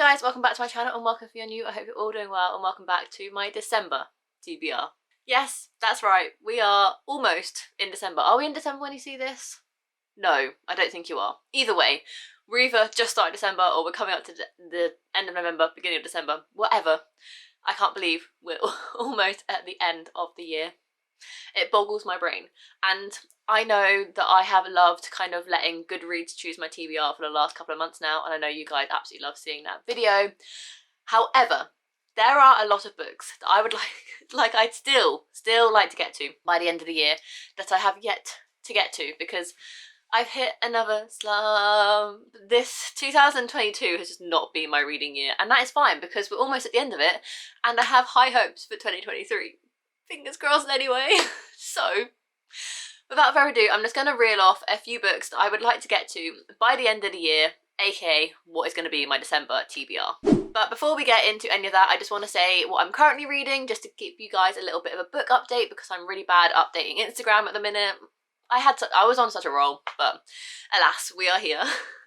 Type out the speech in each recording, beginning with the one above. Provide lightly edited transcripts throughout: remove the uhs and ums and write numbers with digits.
guys, welcome back to my channel and welcome if you're new. I hope you're all doing well and welcome back to my December TBR. Yes, that's right, we are almost in December. Are we in December when you see this? No, I don't think you are. Either way, we're either just started December or we're coming up to the end of November, beginning of December, whatever. I can't believe we're almost at the end of the year. It boggles my brain. And I know that I have loved kind of letting Goodreads choose my TBR for the last couple of months now, and I know you guys absolutely love seeing that video. However, there are a lot of books that I would I'd still like to get to by the end of the year that I have yet to get to because I've hit another slump. This 2022 has just not been my reading year, and that is fine because we're almost at the end of it and I have high hopes for 2023. Fingers crossed anyway. So, without further ado, I'm just going to reel off a few books that I would like to get to by the end of the year, aka what is going to be my December TBR. But before we get into any of that, I just want to say what I'm currently reading, just to give you guys a little bit of a book update because I'm really bad updating Instagram at the minute. I was on such a roll, but alas, we are here.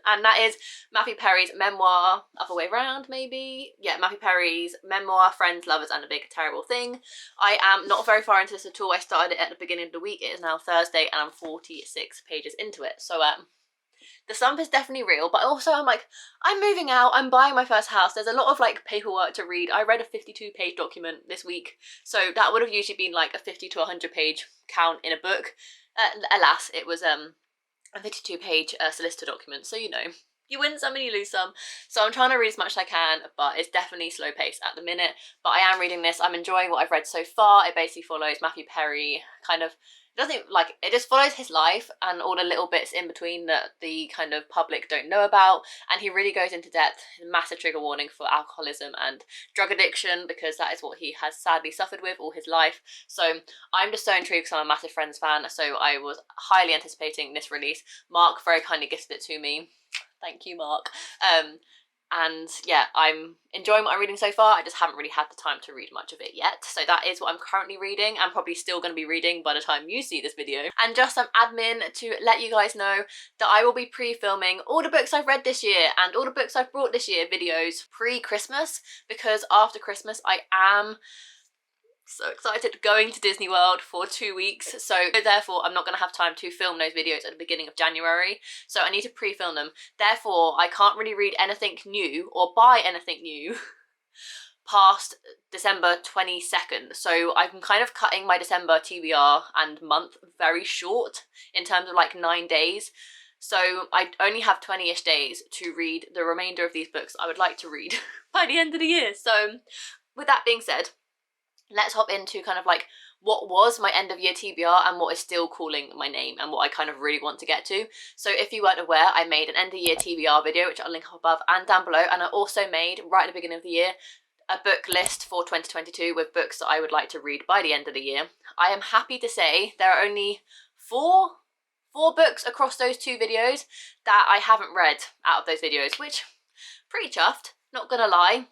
And that is Matthew Perry's memoir, other way around maybe? Yeah, Matthew Perry's memoir, Friends, Lovers and a Big Terrible Thing. I am not very far into this at all. I started it at the beginning of the week. It is now Thursday and I'm 46 pages into it. So the slump is definitely real, but also I'm like, I'm moving out, I'm buying my first house. There's a lot of like paperwork to read. I read a 52-page document this week. So that would have usually been like a 50 to 100-page count in a book. Alas, it was a 52-page solicitor document, so you know, you win some and you lose some. So I'm trying to read as much as I can, but it's definitely slow paced at the minute. But I am reading this, I'm enjoying what I've read so far. It basically follows Matthew Perry, it just follows his life and all the little bits in between that the kind of public don't know about, and he really goes into depth. Massive trigger warning for alcoholism and drug addiction because that is what he has sadly suffered with all his life. So I'm just so intrigued because I'm a massive Friends fan, so I was highly anticipating this release. Mark very kindly gifted it to me. Thank you, Mark. And yeah, I'm enjoying what I'm reading so far. I just haven't really had the time to read much of it yet. So that is what I'm currently reading and probably still going to be reading by the time you see this video. And just some admin to let you guys know that I will be pre-filming all the books I've read this year and all the books I've brought this year videos pre-Christmas, because after Christmas I am so excited going to Disney World for 2 weeks, so therefore I'm not going to have time to film those videos at the beginning of January, so I need to pre-film them. Therefore I can't really read anything new or buy anything new past December 22nd, so I'm kind of cutting my December TBR and month very short in terms of like 9 days. So I only have 20-ish days to read the remainder of these books I would like to read by the end of the year. So with that being said, let's hop into kind of like what was my end of year TBR and what is still calling my name and what I kind of really want to get to. So if you weren't aware, I made an end of year TBR video, which I'll link up above and down below, and I also made, right at the beginning of the year, a book list for 2022 with books that I would like to read by the end of the year. I am happy to say there are only four books across those two videos that I haven't read out of those videos, which, pretty chuffed, not gonna lie.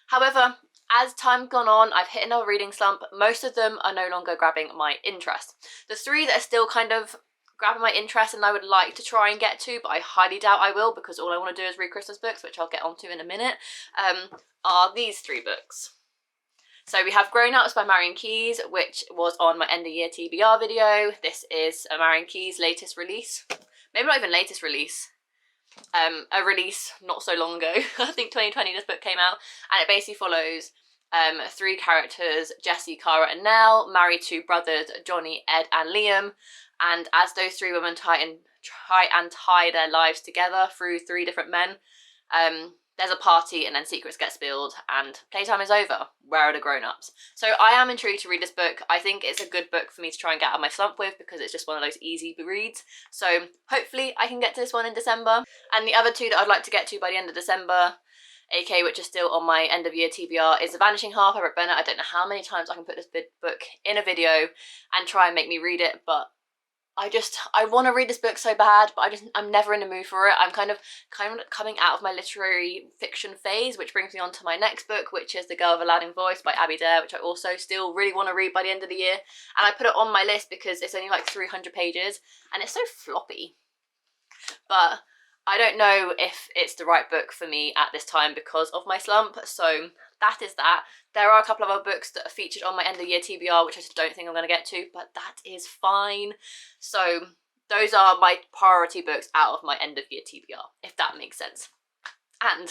However, as time's gone on, I've hit another reading slump. Most of them are no longer grabbing my interest. The three that are still kind of grabbing my interest and I would like to try and get to, but I highly doubt I will because all I want to do is read Christmas books, which I'll get onto in a minute, are these three books. So we have Grown Ups by Marian Keyes, which was on my end of year TBR video. This is Marian Keyes' latest release. Maybe not even latest release. A release not so long ago. I think 2020 this book came out, and it basically follows three characters, Jessie, Cara and Nell, married to brothers Johnny, Ed and Liam, and as those three women try and tie their lives together through three different men, there's a party and then secrets get spilled and playtime is over. Where are the grown-ups? So I am intrigued to read this book. I think it's a good book for me to try and get out of my slump with because it's just one of those easy reads. So hopefully I can get to this one in December. And the other two that I'd like to get to by the end of December, aka which is still on my end of year TBR, is The Vanishing Half by Rick Bennett. I don't know how many times I can put this book in a video and try and make me read it, but I want to read this book so bad, but I'm never in the mood for it. I'm kind of coming out of my literary fiction phase, which brings me on to my next book, which is The Girl with a Loud Voice by Abby Dare, which I also still really want to read by the end of the year. And I put it on my list because it's only like 300 pages and it's so floppy. But I don't know if it's the right book for me at this time because of my slump, so that is that. There are a couple of other books that are featured on my end of year TBR, which I just don't think I'm going to get to, but that is fine. So those are my priority books out of my end of year TBR, if that makes sense. And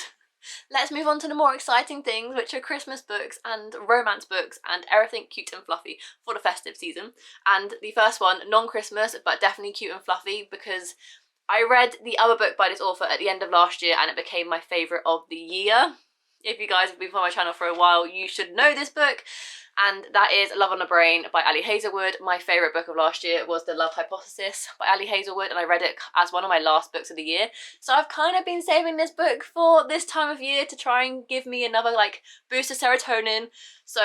let's move on to the more exciting things, which are Christmas books and romance books and everything cute and fluffy for the festive season. And the first one, non-Christmas, but definitely cute and fluffy, because I read the other book by this author at the end of last year and it became my favourite of the year. If you guys have been following my channel for a while, you should know this book. And that is Love on the Brain by Ali Hazelwood. My favourite book of last year was The Love Hypothesis by Ali Hazelwood, and I read it as one of my last books of the year. So I've kind of been saving this book for this time of year to try and give me another like boost of serotonin. So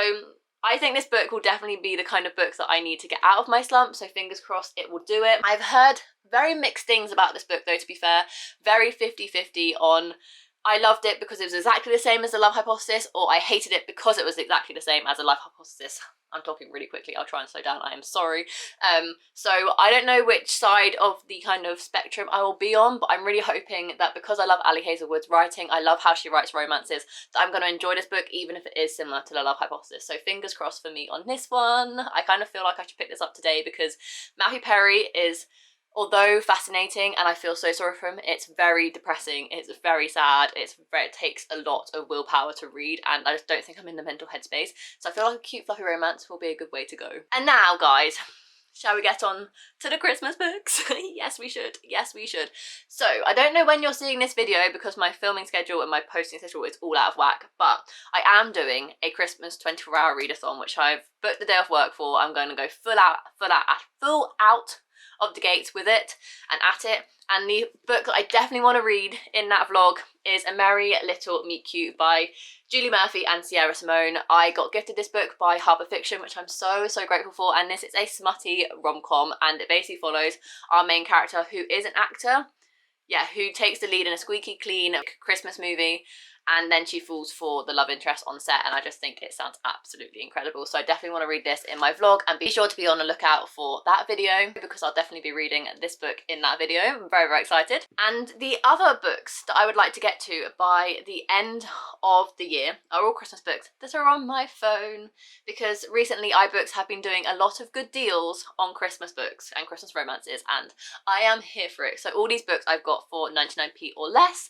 I think this book will definitely be the kind of book that I need to get out of my slump, so fingers crossed it will do it. I've heard very mixed things about this book though, to be fair. Very 50-50 on I loved it because it was exactly the same as The Love Hypothesis, or I hated it because it was exactly the same as The Love Hypothesis. I'm talking really quickly, I'll try and slow down, I am sorry. So I don't know which side of the kind of spectrum I will be on, but I'm really hoping that because I love Ali Hazelwood's writing, I love how she writes romances, that I'm going to enjoy this book even if it is similar to The Love Hypothesis. So fingers crossed for me on this one. I kind of feel like I should pick this up today because Matthew Perry is, although fascinating and I feel so sorry for him, it's very depressing, it's very sad, it takes a lot of willpower to read, and I just don't think I'm in the mental headspace. So I feel like a cute fluffy romance will be a good way to go. And now guys, shall we get on to the Christmas books? Yes we should, yes we should. So I don't know when you're seeing this video because my filming schedule and my posting schedule is all out of whack, but I am doing a Christmas 24-hour readathon, which I've booked the day off work for. I'm going to go full out of the gates with it and at it. And the book that I definitely want to read in that vlog is A Merry Little Meet Cute by Julie Murphy and Sierra Simone. I got gifted this book by Harper Fiction, which I'm so grateful for, and this is a smutty rom-com, and it basically follows our main character, who is an actor, yeah, who takes the lead in a squeaky clean Christmas movie, and then she falls for the love interest on set, and I just think it sounds absolutely incredible. So I definitely want to read this in my vlog, and be sure to be on the lookout for that video because I'll definitely be reading this book in that video. I'm very excited. And the other books that I would like to get to by the end of the year are all Christmas books that are on my phone, because recently iBooks have been doing a lot of good deals on Christmas books and Christmas romances, and I am here for it. So all these books I've got for 99p or less,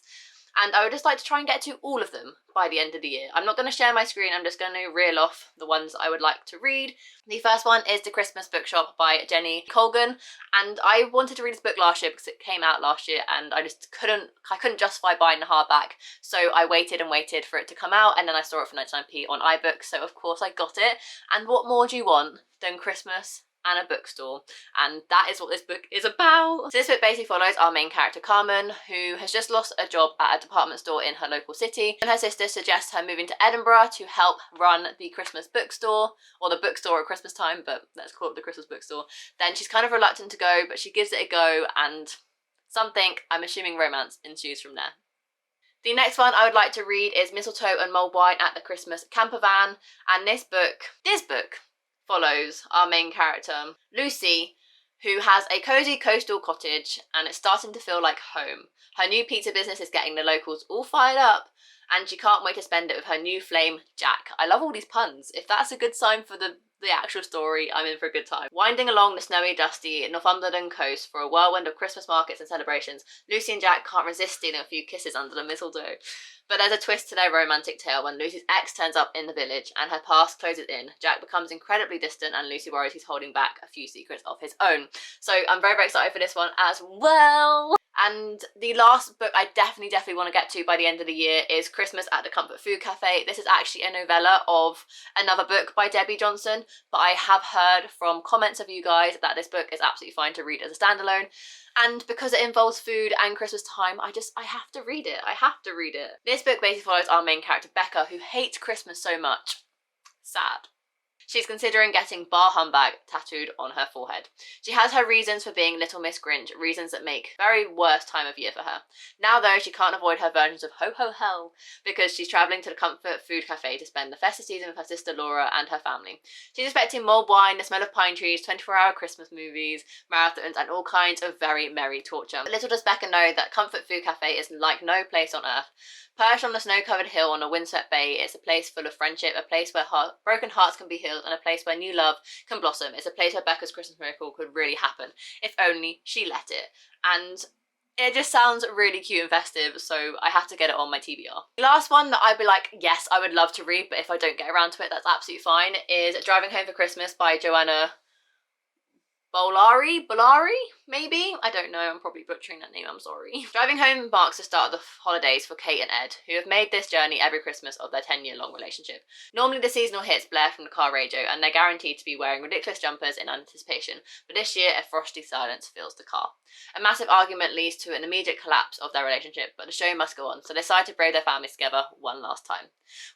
and I would just like to try and get to all of them by the end of the year. I'm not going to share my screen, I'm just going to reel off the ones I would like to read. The first one is The Christmas Bookshop by Jenny Colgan, and I wanted to read this book last year because it came out last year and I couldn't justify buying the hardback, so I waited and waited for it to come out, and then I saw it for 99p on iBooks, so of course I got it. And what more do you want than Christmas and a bookstore? And that is what this book is about. So this book basically follows our main character Carmen, who has just lost a job at a department store in her local city, and her sister suggests her moving to Edinburgh to help run the Christmas bookstore, or the bookstore at Christmas time, but let's call it the Christmas bookstore. Then she's kind of reluctant to go, but she gives it a go, and something, I'm assuming romance, ensues from there. The next one I would like to read is Mistletoe and Mulled Wine at the Christmas Camper Van, and this book follows our main character, Lucy, who has a cosy coastal cottage and it's starting to feel like home. Her new pizza business is getting the locals all fired up, and she can't wait to spend it with her new flame, Jack. I love all these puns. If that's a good sign for the actual story, I'm in for a good time. Winding along the snowy, dusty Northumberland coast for a whirlwind of Christmas markets and celebrations, Lucy and Jack can't resist stealing a few kisses under the mistletoe. But there's a twist to their romantic tale when Lucy's ex turns up in the village and her past closes in. Jack becomes incredibly distant and Lucy worries he's holding back a few secrets of his own. So I'm very excited for this one as well. And the last book I definitely want to get to by the end of the year is Christmas at the Comfort Food Cafe. This is actually a novella of another book by Debbie Johnson, but I have heard from comments of you guys that this book is absolutely fine to read as a standalone. And because it involves food and Christmas time, I have to read it. I have to read it. This book basically follows our main character, Becca, who hates Christmas so much. Sad. She's considering getting Bar Humbug tattooed on her forehead. She has her reasons for being Little Miss Grinch, reasons that make very worst time of year for her. Now though, she can't avoid her versions of Ho Ho Hell because she's travelling to the Comfort Food Cafe to spend the festive season with her sister Laura and her family. She's expecting mulled wine, the smell of pine trees, 24-hour Christmas movies, marathons, and all kinds of very merry torture. But little does Becca know that Comfort Food Cafe is like no place on earth. Perched on a snow-covered hill on a windswept bay, it's a place full of friendship, a place where broken hearts can be healed, and a place where new love can blossom. It's a place where Becca's Christmas miracle could really happen, if only she let it. And it just sounds really cute and festive, so I have to get it on my TBR. The last one that I'd be like, yes, I would love to read, but if I don't get around to it, that's absolutely fine, is Driving Home for Christmas by Joanna Bolari, maybe? I don't know, I'm probably butchering that name, I'm sorry. Driving Home marks the start of the holidays for Kate and Ed, who have made this journey every Christmas of their 10-year-long relationship. Normally the seasonal hits blare from the car radio and they're guaranteed to be wearing ridiculous jumpers in anticipation, but this year a frosty silence fills the car. A massive argument leads to an immediate collapse of their relationship, but the show must go on, so they decide to braid their families together one last time.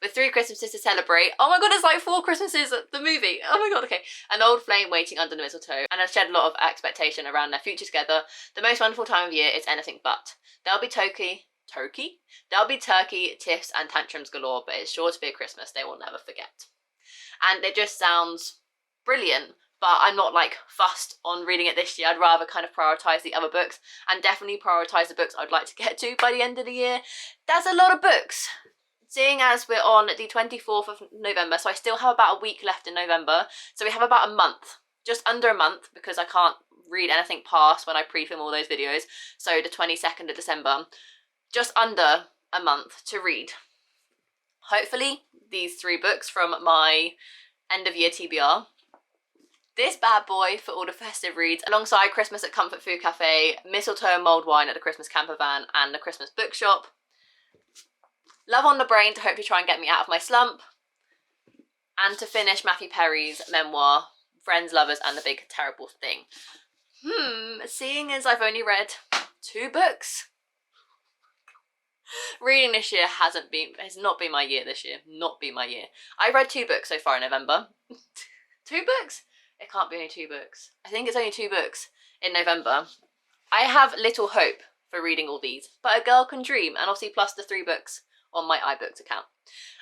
With 3 Christmases to celebrate, oh my god, it's like 4 Christmases at the movie, oh my god, okay, an old flame waiting under the mistletoe, and a shed lot of expectation around their future together, the most wonderful time of year is anything but. There'll be There'll be turkey, tiffs and tantrums galore, but it's sure to be a Christmas they will never forget. And it just sounds brilliant, but I'm not like fussed on reading it this year. I'd rather kind of prioritise the other books and definitely prioritise the books I'd like to get to by the end of the year. That's a lot of books. Seeing as we're on the 24th of November, so I still have about a week left in November, so we have about a month. Just under a month, because I can't read anything past when I pre-film all those videos, so the 22nd of December, just under a month to read. Hopefully, these 3 books from my end of year TBR, this bad boy for all the festive reads, alongside Christmas at Comfort Food Cafe, Mistletoe and Mulled Wine at the Christmas Camper Van and the Christmas Bookshop, Love on the Brain to hopefully try and get me out of my slump, and to finish Matthew Perry's memoir, Friends, Lovers and the Big Terrible Thing. Seeing as I've only read 2 books, reading this year has not been my year this year, not been my year. I read 2 books so far in November. 2 books? It can't be only 2 books. I think it's only 2 books in November. I have little hope for reading all these, but a girl can dream, and obviously plus the 3 books on my iBooks account.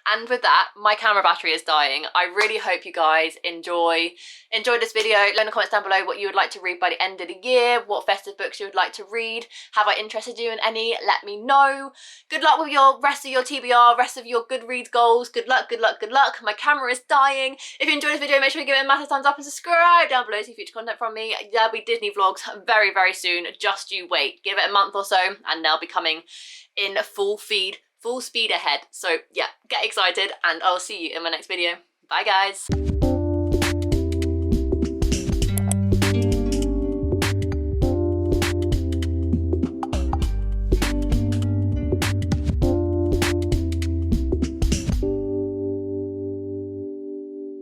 And with that, my camera battery is dying. I really hope you guys enjoyed this video. Let me know in the comments down below what you would like to read by the end of the year, what festive books you would like to read. Have I interested you in any? Let me know. Good luck with your rest of your TBR, rest of your Goodreads goals. Good luck, good luck, good luck. My camera is dying. If you enjoyed this video, make sure you give it a massive thumbs up and subscribe down below to see future content from me. There'll be Disney vlogs very, very soon. Just you wait. Give it a month or so and they'll be coming in full speed ahead. So yeah, get excited and I'll see you in my next video. Bye guys.